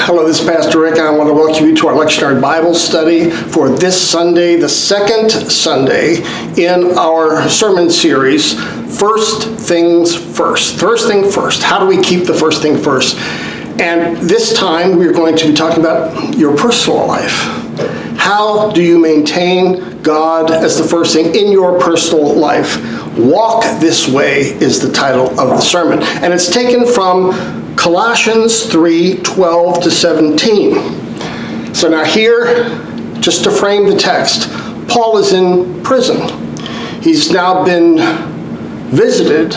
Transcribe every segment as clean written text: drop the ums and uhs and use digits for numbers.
Hello, this is Pastor Rick. I want to welcome you to our Lectionary Bible study for this Sunday, the second Sunday in our sermon series, First Things First. First thing first. How do we keep the first thing first? And this time we're going to be talking about your personal life. How do you maintain God as the first thing in your personal life? Walk This Way is the title of the sermon. And it's taken from Colossians 3:12 to 17. So now here, just to frame the text, Paul is in prison. He's now been visited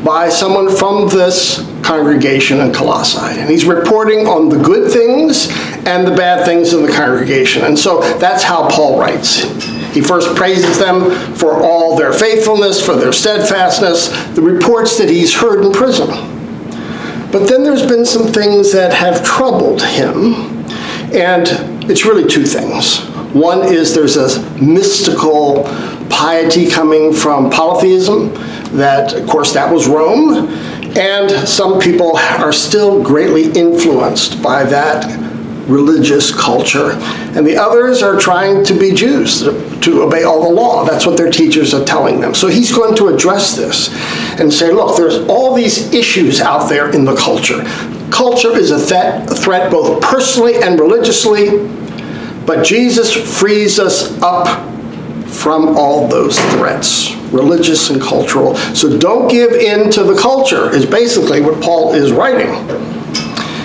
by someone from this congregation in Colossae. And he's reporting on the good things and the bad things in the congregation. And so that's how Paul writes. He first praises them for all their faithfulness, for their steadfastness, the reports that he's heard in prison. But then there's been some things that have troubled him, and it's really two things. One is there's a mystical piety coming from polytheism, that, of course, that was Rome, and some people are still greatly influenced by that religious culture. And the others are trying to be Jews, to obey all the law. That's what their teachers are telling them. So he's going to address this and say, look, there's all these issues out there in the culture. Culture is a threat both personally and religiously, but Jesus frees us up from all those threats, religious and cultural. So don't give in to the culture, is basically what Paul is writing.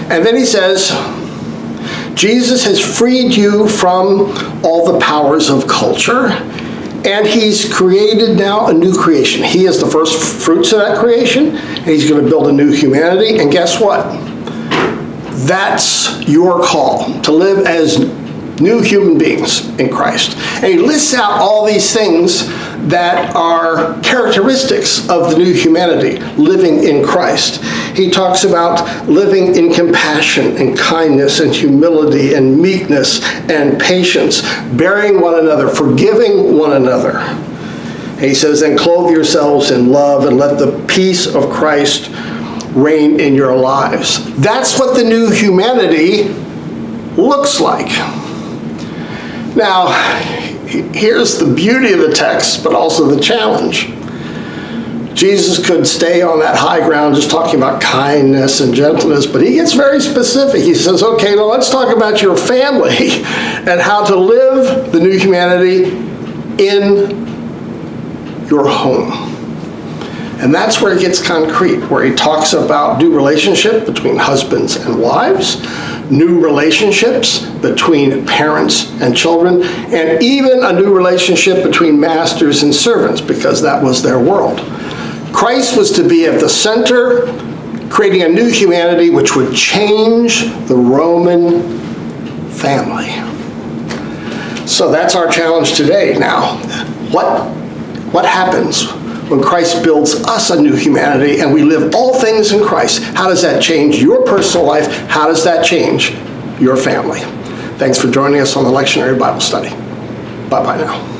And then he says, Jesus has freed you from all the powers of culture, and he's created now a new creation. He is the first fruits of that creation, and he's going to build a new humanity. And guess what? That's your call, to live as new human beings in Christ. And he lists out all these things that are characteristics of the new humanity, living in Christ. He talks about living in compassion and kindness and humility and meekness and patience, bearing one another, forgiving one another. And he says, then clothe yourselves in love and let the peace of Christ reign in your lives. That's what the new humanity looks like. Now, here's the beauty of the text, but also the challenge. Jesus could stay on that high ground just talking about kindness and gentleness, but he gets very specific. He says, okay, now let's talk about your family and how to live the new humanity in your home. And that's where it gets concrete, where he talks about new relationship between husbands and wives, new relationships between parents and children, and even a new relationship between masters and servants, because that was their world. Christ was to be at the center, creating a new humanity which would change the Roman family. So that's our challenge today. Now, what happens when Christ builds us a new humanity and we live all things in Christ? How does that change your personal life? How does that change your family? Thanks for joining us on the Lectionary Bible Study. Bye-bye now.